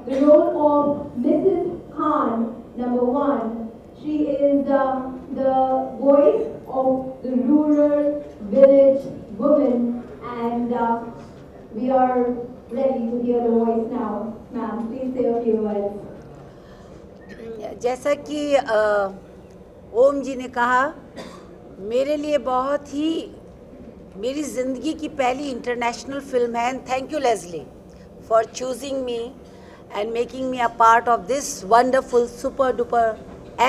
the role of Mrs. Khan, number one. She is the voice of the rural village woman, and we are ready to hear the voice now. Ma'am, please say a few words. जैसा कि ओम जी ने कहा, मेरे लिए बहुत ही मेरी ज़िंदगी की पहली इंटरनेशनल फिल्म है. And thank you Leslie for choosing me and making me a part of this wonderful super duper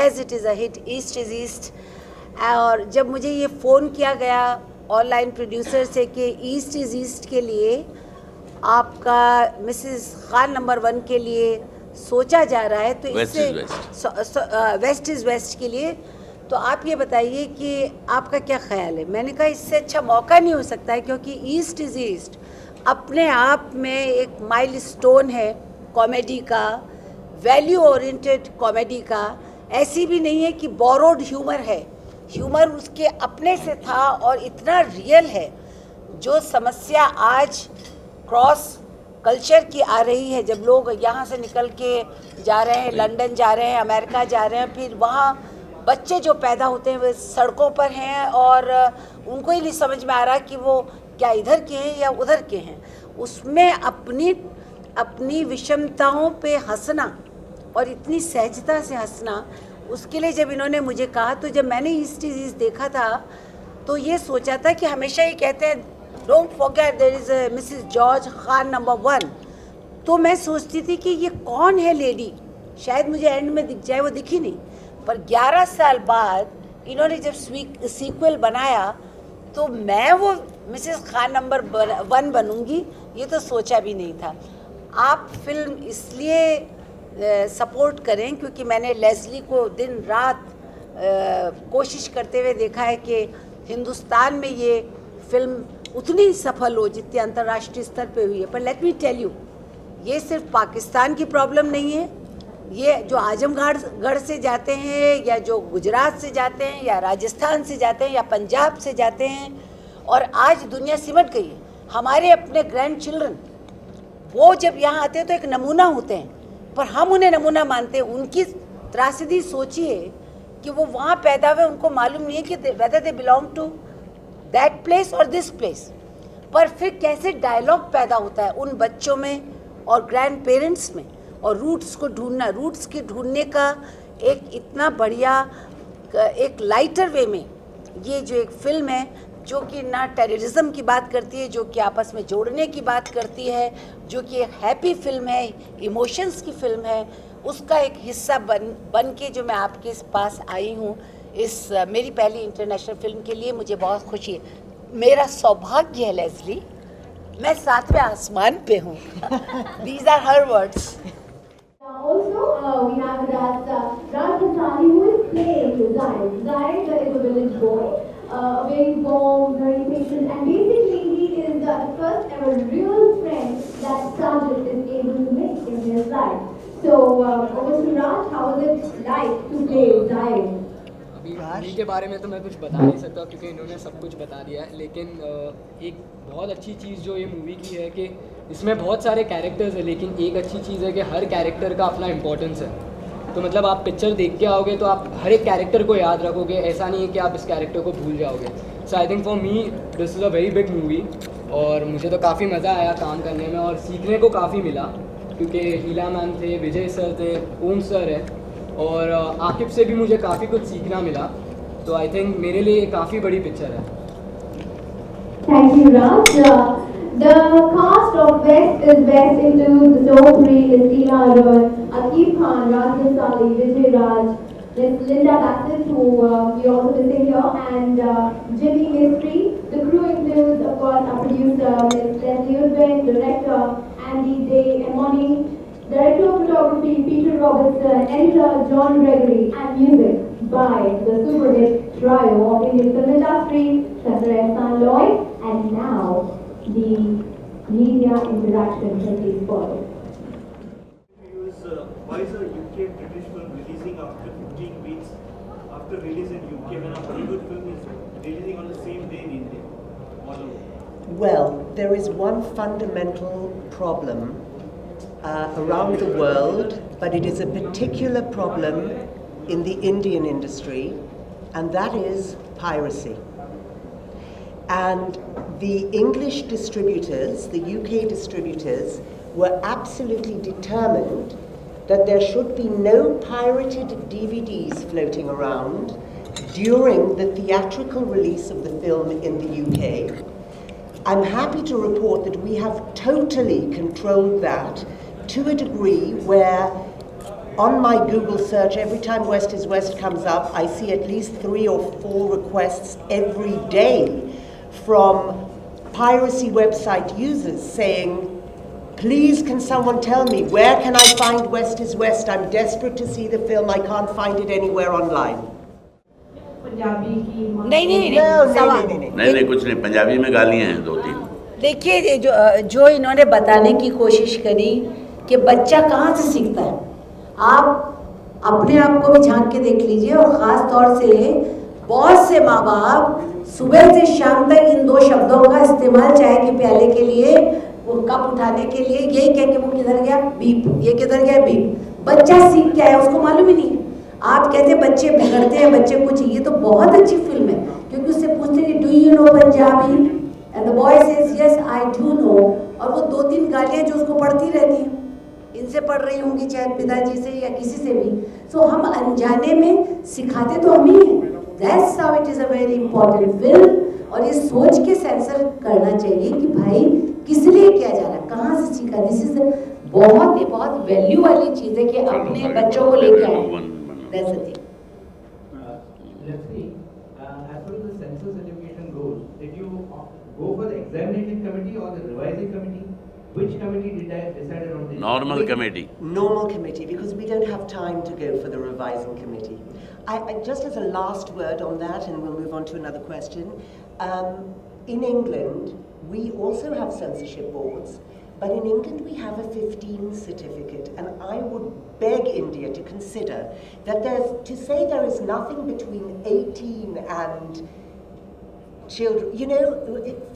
as it is a hit East is East. और जब मुझे ये फ़ोन किया गया ऑनलाइन प्रोड्यूसर से कि ईस्ट इज़ ईस्ट के लिए आपका मिसेस खान नंबर 1 के लिए सोचा जा रहा है, तो इससे वेस्ट इज़ वेस्ट के लिए, तो आप ये बताइए कि आपका क्या ख्याल है. मैंने कहा इससे अच्छा मौका नहीं हो सकता है, क्योंकि ईस्ट इज़ ईस्ट अपने आप में एक माइलस्टोन है कॉमेडी का, वैल्यू ओरिएंटेड कॉमेडी का. ऐसी भी नहीं है कि बोरोड ह्यूमर है, ह्यूमर उसके अपने से था और इतना रियल है. जो समस्या आज क्रॉस कल्चर की आ रही है, जब लोग यहाँ से निकल के जा रहे हैं, लंदन जा रहे हैं, अमेरिका जा रहे हैं, फिर वहाँ बच्चे जो पैदा होते हैं वे सड़कों पर हैं और उनको ही नहीं समझ में आ रहा कि वो क्या इधर के हैं या उधर के हैं. उसमें अपनी विषमताओं पे हंसना और इतनी सहजता से हंसना, उसके लिए जब इन्होंने मुझे कहा, तो जब मैंने ईस्ट इज़ ईस्ट देखा था तो ये सोचा था कि हमेशा ये कहते हैं don't forget there is Mrs George Khan number 1. तो मैं सोचती थी कि ये कौन है लेडी, शायद मुझे एंड में दिख जाए, वो दिखी नहीं. पर 11 साल बाद इन्होंने जब सीक्वल बनाया तो मैं वो मिसेस खान नंबर 1 बनूंगी, ये तो सोचा भी नहीं था. आप फिल्म इसलिए सपोर्ट करें क्योंकि मैंने लेस्ली को दिन रात कोशिश करते हुए देखा है कि हिंदुस्तान में ये फिल्म उतनी सफल हो जितनी अंतर्राष्ट्रीय स्तर पे हुई है. पर लेट मी टेल यू, ये सिर्फ पाकिस्तान की प्रॉब्लम नहीं है. ये जो आजमगढ़ से जाते हैं या जो गुजरात से जाते हैं या राजस्थान से जाते हैं या पंजाब से जाते हैं, और आज दुनिया सिमट गई है. हमारे अपने ग्रैंड चिल्ड्रन वो जब यहाँ आते हैं तो एक नमूना होते हैं, पर हम उन्हें नमूना मानते हैं. उनकी त्रासदी सोचिए कि वो वहाँ पैदा हुए, उनको मालूम नहीं है कि whether they belong to that place और दिस प्लेस. पर फिर कैसे डायलॉग पैदा होता है उन बच्चों में और ग्रैंड पेरेंट्स में, और रूट्स को ढूंढना, रूट्स के ढूंढने का एक इतना बढ़िया एक लाइटर वे में ये जो एक फिल्म है, जो कि ना टेररिज्म की बात करती है, जो कि आपस में जोड़ने की बात करती है, जो कि एक हैप्पी फिल्म है, इमोशंस की फिल्म है, उसका एक हिस्सा बन के जो मैं आपके पास आई हूँ इस मेरी पहली इंटरनेशनल फिल्म के लिए, मुझे बहुत खुशी है. मेरा सौभाग्य है लेस्ली, मैं 7वें आसमान पे हूँ. These are her words. Also, we have with us Raj Bhansali, who is playing Zaid. Zaid is a village boy, very warm, very patient, and basically he is the first ever real friend that Sajid is able to make in his life. So, over to Raj, how is it like to play Zaid? अभी movie के बारे में तो मैं कुछ बता नहीं सकता क्योंकि इन्होंने सब कुछ बता दिया है, लेकिन एक बहुत अच्छी चीज़ जो ये मूवी की है कि इसमें बहुत सारे कैरेक्टर्स हैं, लेकिन एक अच्छी चीज़ है कि हर कैरेक्टर का अपना इम्पोर्टेंस है. तो मतलब आप पिक्चर देख के आओगे तो आप हर एक कैरेक्टर को याद रखोगे, ऐसा नहीं है कि आप इस कैरेक्टर को भूल जाओगे. So I think for me this is a very big movie, और मुझे तो काफ़ी मज़ा आया काम करने में और सीखने को काफ़ी मिला, क्योंकि हीला मैम थे, विजय सर थे, ओम सर है, और आकिब से भी मुझे काफ़ी कुछ सीखना मिला. तो आई थिंक मेरे लिए काफ़ी बड़ी पिक्चर है. Thank you, Raj. The cast of West is West includes the top 3 is Tina Arun, Akeem Khan, Raj Bhansali, Vijay Raj, Miss Linda Bassett, who we also missing here, and Jimmy Mistry. The crew includes, of course, our producer, Miss Leslie Udwin, director Andy Day Emoni, director of photography Peter Robertson, editor John Gregory, and music by the super hit trio of Indian film industry, Chandra Ehsan Lloyd, and now the media interaction that is followed. Why is a UK British film releasing after 15 weeks after release in UK when a Hollywood film is releasing on the same day in India? All over. Well, there is one fundamental problem around the world, but it is a particular problem in the Indian industry, and that is piracy. And the English distributors, the UK distributors, were absolutely determined that there should be no pirated DVDs floating around during the theatrical release of the film in the UK. I'm happy to report that we have totally controlled that to a degree where on my Google search, every time West is West comes up, I see at least 3 or 4 requests every day from piracy website users saying, please can someone tell me, where can I find West is West? I'm desperate to see the film, I can't find it anywhere online. नहीं नहीं कुछ नहीं, पंजाबी में गालियाँ हैं 2-3। देखिए जो इन्होंने बताने की कोशिश करी कि बच्चा कहाँ से सीखता है, आप अपने आप को भी झांक के देख लीजिए। और ख़ास तौर से बहुत से माँ बाप सुबह से शाम तक इन 2 शब्दों का इस्तेमाल चाय के प्याले के लिए, वो कप उठाने के लिए यही कह के वो किधर गया बीप, ये किधर गया बीप। बच्चा सीख क्या है उसको मालूम ही नहीं। आप कहते हैं बच्चे बिगड़ते हैं, बच्चे कुछ, ये तो बहुत अच्छी फिल्म है क्योंकि उससे पूछते हैं do you know Punjabi, and the boy says yes I do know, और वो 2-3 गालियाँ जो उसको पढ़ती रहती हैं, इनसे पढ़ रही होंगी चाहे पिताजी से या किसी से भी। सो हम अनजाने में सिखाते तो हम ही हैं। That's how it is a very important film. और ये सोच के सेंसर करना चाहिए कि भाई किस लिए किया जा रहा है, कहाँ से सीखा। दिस इज बहुत वैल्यू वाली चीज़ है कि अपने बच्चों को लेके आए। That's the thing. Leslie, as far as the censor certification goes, did you go for the examination committee or the revising committee? Which committee decided on this? Normal committee. Normal committee, because we don't have time to go for the revising committee. Just as a last word on that, and we'll move on to another question. In England, we also have censorship boards, but in England we have a 15 certificate, and I would beg India to consider that to say there is nothing between 18 and children,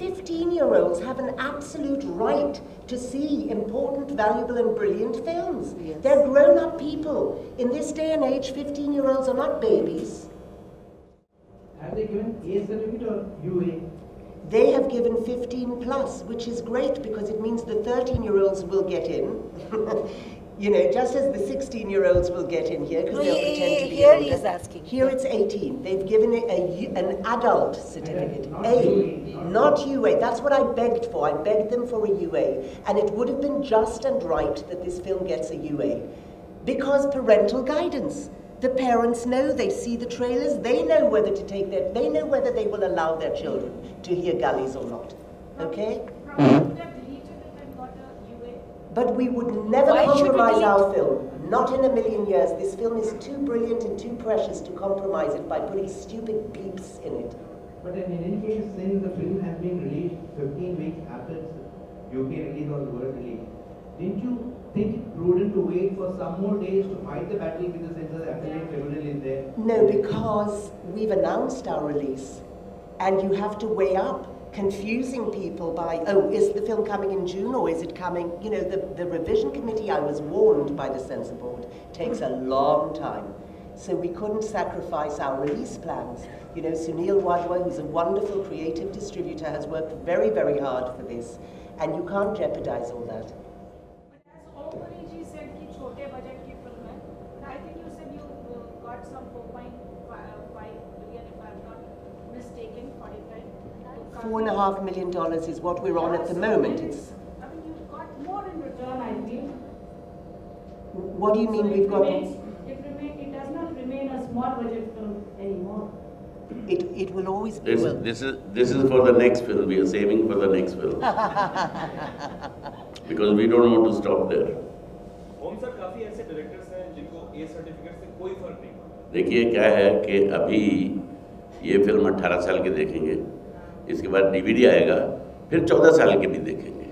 15-year-olds have an absolute right to see important, valuable and brilliant films. Yes. They're grown-up people. In this day and age, 15-year-olds are not babies. Have they given A certificate or UA? They have given 15 plus, which is great because it means the 13-year-olds will get in. Just as the 16-year-olds will get in here because they'll pretend to be here older. he is asking. Here it's 18. They've given it an adult certificate. Not UA. That's what I begged for. I begged them for a UA. And it would have been just and right that this film gets a UA. Because parental guidance. The parents know, they see the trailers, they know whether to they know whether they will allow their children to hear gullies or not. Okay? But we would never Why should we compromise delete? our film. Not in a million years. This film is too brilliant and too precious to compromise it by putting stupid beeps in it. But in any case, since the film has been released 15 weeks after its UK release or the world release, didn't you think it prudent to wait for some more days to fight the battle with the censors after the tribunal is there? No, because we've announced our release. And you have to weigh up confusing people by, is the film coming in June or is it coming, the revision committee, I was warned by the censor board, takes a long time. So we couldn't sacrifice our release plans. Sunil Wadhwa, who's a wonderful creative distributor, has worked very, very hard for this. And you can't jeopardize all that. But as Omkari said, कि छोटे budget की film है. I think you said you got some 4.5 billion, if I'm not mistaken, 45. $4.5 million is what we're on at the moment. I mean, you got more in return, I feel. What do you mean we've got? It does not remain a small budget film anymore. It will always be. This is for the next film. We are saving for the next film because we don't want to stop there. Om sir, काफी ऐसे directors हैं जिनको A certificate से कोई फर्क नहीं पड़ता। देखिए क्या है कि अभी ये फिल्म 18 साल के देखेंगे, इसके बाद DVD आएगा, फिर 14 साल के भी देखेंगे,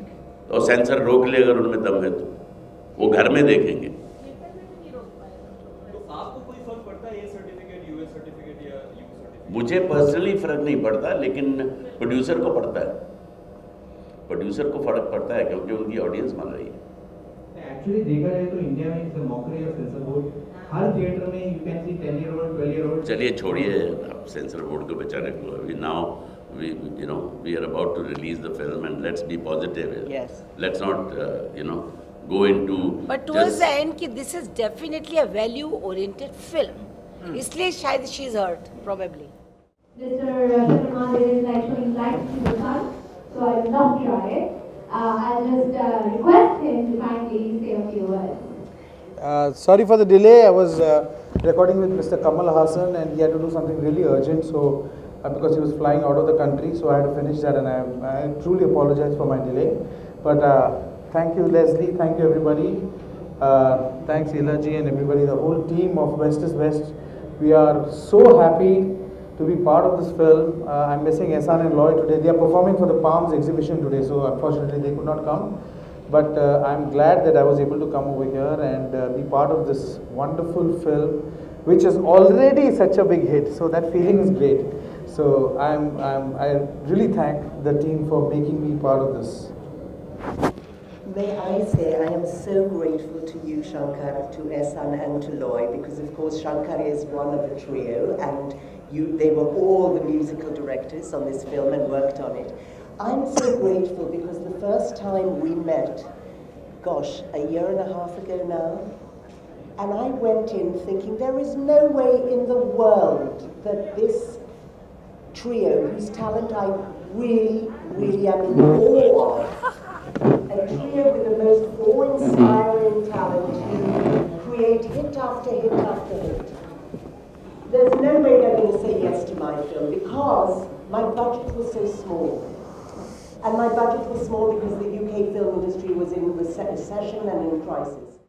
और सेंसर रोक ले अगर उनमें दम है तो वो घर में देखेंगे। तो आपको कोई फर्क पड़ता है ए सर्टिफिकेट, यूए सर्टिफिकेट या यू सर्टिफिकेट? मुझे पर्सनली फर्क नहीं पड़ता, लेकिन प्रोड्यूसर को पड़ता है। प्रोड्यूसर को फर्क पड़ता है क्योंकि उनकी ऑडियंस मान रही है। एक्चुअली देखा जाए तो इंडिया में it's a mockery of censor board. हर थिएटर में you can see 10-year-old, 12-year-old. चलिए छोड़िए आप सेंसर बोर्ड को बेचारे को. अभी now we are about to release the film and let's be positive. Yes. Let's not go into. But towards the end, कि this is definitely a value-oriented film. इसलिए शायद she is hurt, probably. Mr. Sharma is like showing light to the sun, so I will not try it. I'll just request him to kindly say a few words. Sorry for the delay. I was recording with Mr. Kamal Hassan and he had to do something really urgent, so because he was flying out of the country, so I had to finish that, and I truly apologize for my delay. But thank you, Leslie. Thank you, everybody. Thanks, Ilaji and everybody, the whole team of West is Best. We are so happy to be part of this film. I'm missing Ehsan and Loy today. They are performing for the Palms exhibition today, so unfortunately they could not come. But I'm glad that I was able to come over here and be part of this wonderful film, which is already such a big hit. So that feeling is great. So I really thank the team for making me part of this. May I say I am so grateful to you, Shankar, to Ehsan and to Loy, because of course Shankar is one of the trio and they were all the musical directors on this film and worked on it. I'm so grateful because the first time we met, gosh, a year and a half ago now, and I went in thinking there is no way in the world that this trio, whose talent I really am in awe of, a trio with the most awe-inspiring talent who create hit after hit after hit. There's no way they're going to say yes to my film because my budget was so small. And my budget was small because the UK film industry was in recession and in crisis.